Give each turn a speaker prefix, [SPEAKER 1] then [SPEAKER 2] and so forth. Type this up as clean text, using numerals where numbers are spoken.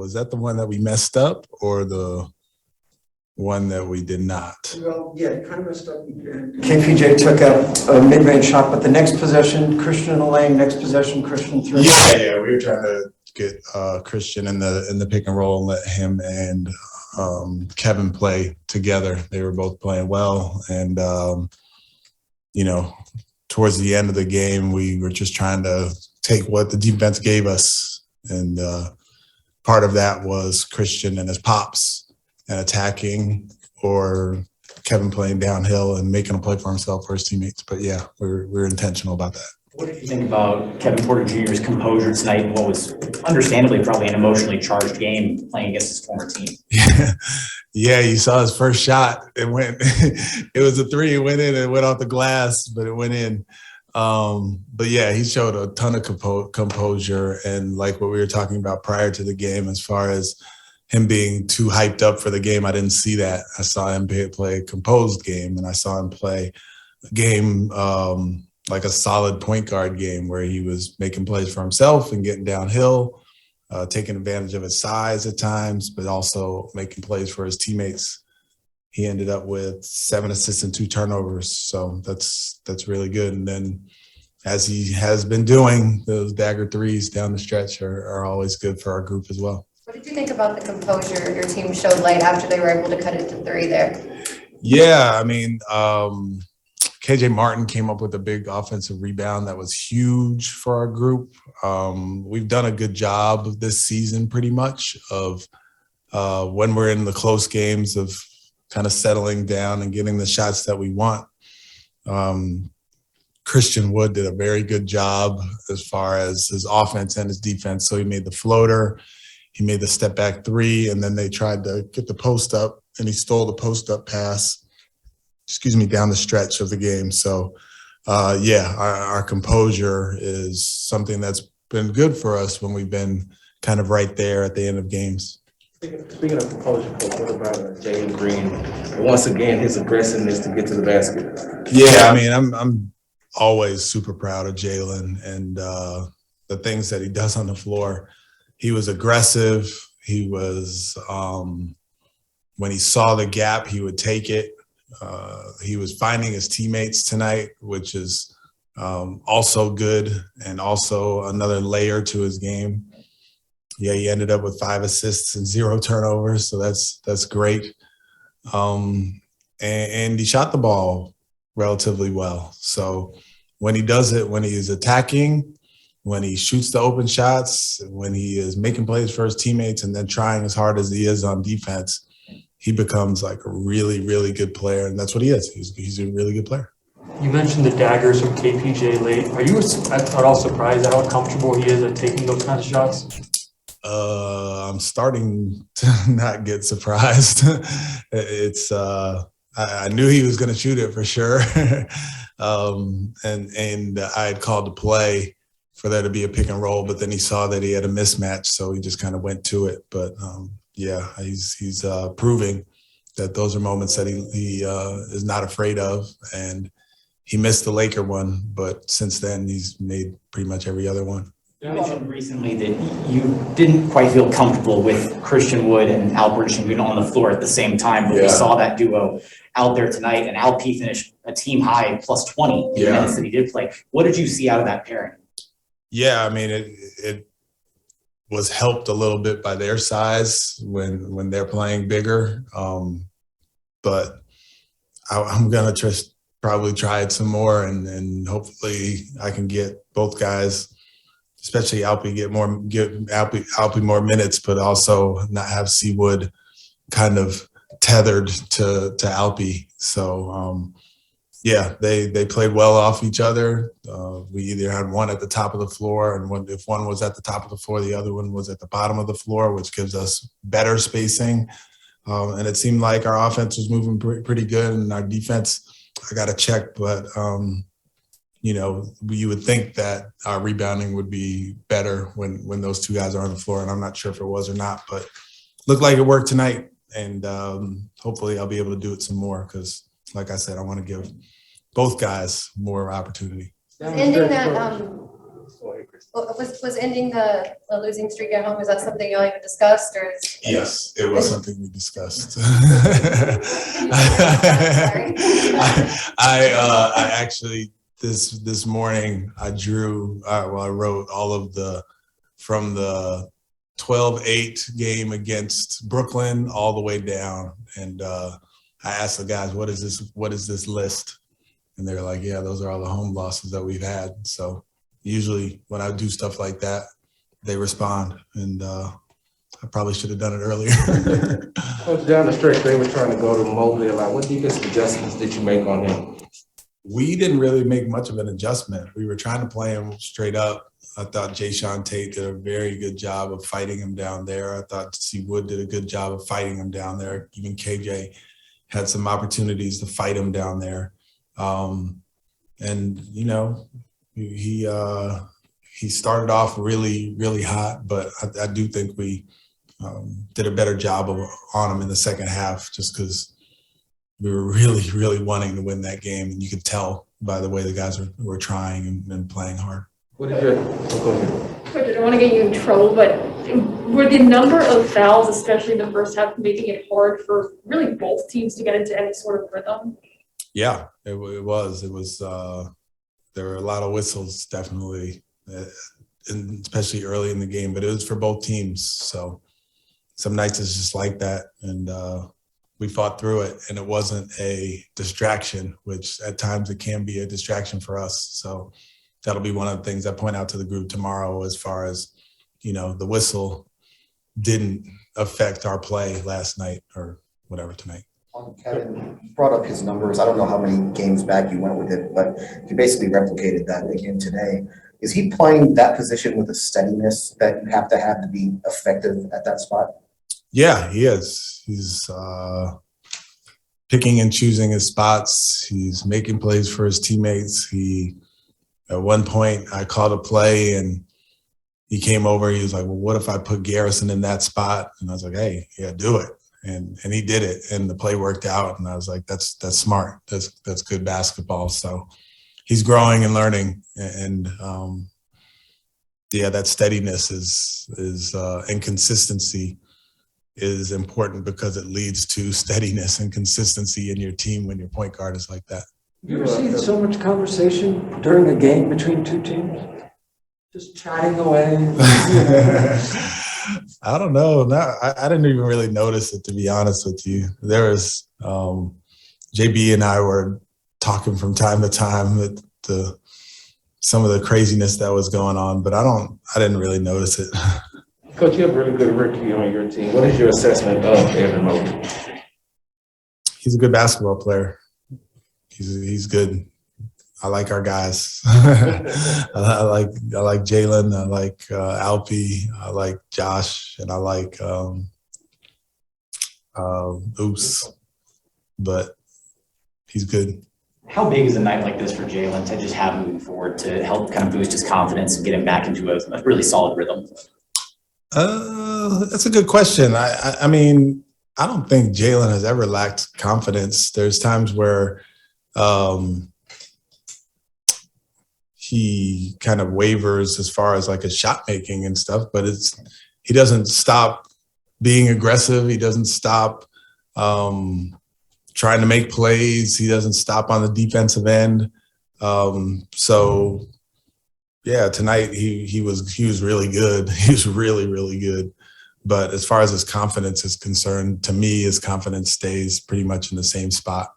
[SPEAKER 1] Was that the one that we messed up or the one that we did not?
[SPEAKER 2] Well, yeah, you kind of messed up. KPJ took a mid-range shot, but the next possession, Christian in the lane, next possession, Christian through.
[SPEAKER 1] Yeah, we were trying to get Christian in the pick and roll and let him and Kevin play together. They were both playing well, and towards the end of the game, we were just trying to take what the defense gave us, and part of that was Christian and his pops and attacking, or Kevin playing downhill and making a play for himself or his teammates. But yeah, we're intentional about that.
[SPEAKER 3] What did you think about Kevin Porter Jr.'s composure tonight in what was understandably probably an emotionally charged game playing against his former team?
[SPEAKER 1] Yeah, you saw his first shot. It went. It was a three. It went in. It went off the glass, but it went in. But yeah, he showed a ton of composure, and like what we were talking about prior to the game, as far as him being too hyped up for the game, I didn't see that. I saw him play a composed game, and I saw him play a game like a solid point guard game where he was making plays for himself and getting downhill, taking advantage of his size at times, but also making plays for his teammates. He ended up with 7 assists and 2 turnovers, so that's really good. And then, as he has been doing, those dagger threes down the stretch are always good for our group as well.
[SPEAKER 4] What did you think about the composure your team showed late after they were able to cut it to 3 there?
[SPEAKER 1] Yeah, I mean, KJ Martin came up with a big offensive rebound that was huge for our group. We've done a good job this season pretty much of when we're in the close games of kind of settling down and getting the shots that we want. Christian Wood did a very good job as far as his offense and his defense. So he made the floater, he made the step back 3, and then they tried to get the post up, and he stole the post up pass, down the stretch of the game. So our composure is something that's been good for us when we've been kind of right there at the end of games.
[SPEAKER 5] Speaking of composure, Coach, what about Jalen Green? Once again, his aggressiveness to get to the basket.
[SPEAKER 1] Yeah, I mean, I'm always super proud of Jalen and the things that he does on the floor. He was aggressive. He was when he saw the gap, he would take it. He was finding his teammates tonight, which is also good, and also another layer to his game. Yeah, he ended up with 5 assists and 0 turnovers, so that's great. And he shot the ball relatively well. So when he does it, when he is attacking, when he shoots the open shots, when he is making plays for his teammates and then trying as hard as he is on defense, he becomes like a really, really good player, and that's what he is. He's a really good player.
[SPEAKER 6] You mentioned the daggers from KPJ late. Are you at all surprised at how comfortable he is at taking those kinds of shots?
[SPEAKER 1] I'm starting to not get surprised. It's I knew he was going to shoot it for sure, and I had called the play for there to be a pick and roll, but then he saw that he had a mismatch, so he just kind of went to it. But yeah, he's proving that those are moments that he is not afraid of, and he missed the Laker one, but since then he's made pretty much every other one.
[SPEAKER 3] You mentioned recently that you didn't quite feel comfortable with Christian Wood and Albert Shingun on the floor at the same time, but we saw that duo out there tonight, and Alp finished a team high plus 20 in the minutes that he did play. What did you see out of that pairing? Yeah, I mean,
[SPEAKER 1] it was helped a little bit by their size when they're playing bigger, but I'm gonna just probably try it some more, and hopefully I can get both guys, especially Alpy, give Alpy more minutes, but also not have Seawood kind of tethered to Alpy. So yeah, they played well off each other. We either had one at the top of the floor, and if one was at the top of the floor, the other one was at the bottom of the floor, which gives us better spacing. And it seemed like our offense was moving pretty good, and our defense, I got to check, but you would think that our rebounding would be better when those two guys are on the floor, and I'm not sure if it was or not, but looked like it worked tonight, and hopefully I'll be able to do it some more because, like I said, I want to give both guys more opportunity.
[SPEAKER 4] Ending that Was ending the losing streak at home, is that something y'all even discussed, or is?
[SPEAKER 1] Yes, it was something we discussed.
[SPEAKER 4] Sorry.
[SPEAKER 1] I actually this morning I wrote all of from the 12-8 game against Brooklyn all the way down, and I asked the guys, what is this list? And they're like, yeah, those are all the home losses that we've had. So usually when I do stuff like that, they respond, and I probably should have done it earlier.
[SPEAKER 5] Coach, down the stretch, they were trying to go to Mobley a lot. What defensive adjustments did you make on him?
[SPEAKER 1] We didn't really make much of an adjustment. We were trying to play him straight up. I thought Jayshawn Tate did a very good job of fighting him down there. I thought C. Wood did a good job of fighting him down there. Even KJ had some opportunities to fight him down there. And, you know, he started off really, really hot, but I do think we did a better job on him in the second half, just because we were really, really wanting to win that game. And you could tell by the way the guys were trying and playing hard.
[SPEAKER 5] What did go ahead.
[SPEAKER 7] Coach, I don't want to get you in trouble, but were the number of fouls, especially in the first half, making it hard for really both teams to get into any sort of rhythm?
[SPEAKER 1] Yeah, it was. There were a lot of whistles, definitely, and especially early in the game, but it was for both teams. So some nights it's just like that. And we fought through it, and it wasn't a distraction, which at times it can be a distraction for us. So that'll be one of the things I point out to the group tomorrow, as far as, you know, the whistle didn't affect our play last night or whatever tonight.
[SPEAKER 8] Kevin, you brought up his numbers. I don't know how many games back you went with it, but he basically replicated that again today. Is he playing that position with a steadiness that you have to be effective at that spot?
[SPEAKER 1] Yeah, he is. He's picking and choosing his spots. He's making plays for his teammates. At one point, I called a play and he came over. He was like, well, what if I put Garrison in that spot? And I was like, hey, yeah, do it. And he did it, and the play worked out. And I was like, that's smart. That's good basketball. So he's growing and learning. And that steadiness is and consistency is important, because it leads to steadiness and consistency in your team when your point guard is like that.
[SPEAKER 2] You ever see so much conversation during a game between two teams? Just chatting away.
[SPEAKER 1] I don't know. No, I didn't even really notice it, to be honest with you. There was JB and I were talking from time to time at some of the craziness that was going on, but I didn't really notice it.
[SPEAKER 5] Coach, you have a really good rookie on your team. What is your assessment of Evan Mobley?
[SPEAKER 1] He's a good basketball player. He's good. I like our guys. I like Jalen. I like Alpi. I like Josh, and I like Oops. But he's good.
[SPEAKER 3] How big is a night like this for Jalen to just have moving forward to help kind of boost his confidence and get him back into a really solid rhythm?
[SPEAKER 1] That's a good question. I mean, I don't think Jalen has ever lacked confidence. There's times where he kind of wavers as far as like his shot making and stuff, but he doesn't stop being aggressive. He doesn't stop trying to make plays. He doesn't stop on the defensive end. So yeah, tonight he was really good. He was really, really good. But as far as his confidence is concerned, to me, his confidence stays pretty much in the same spot.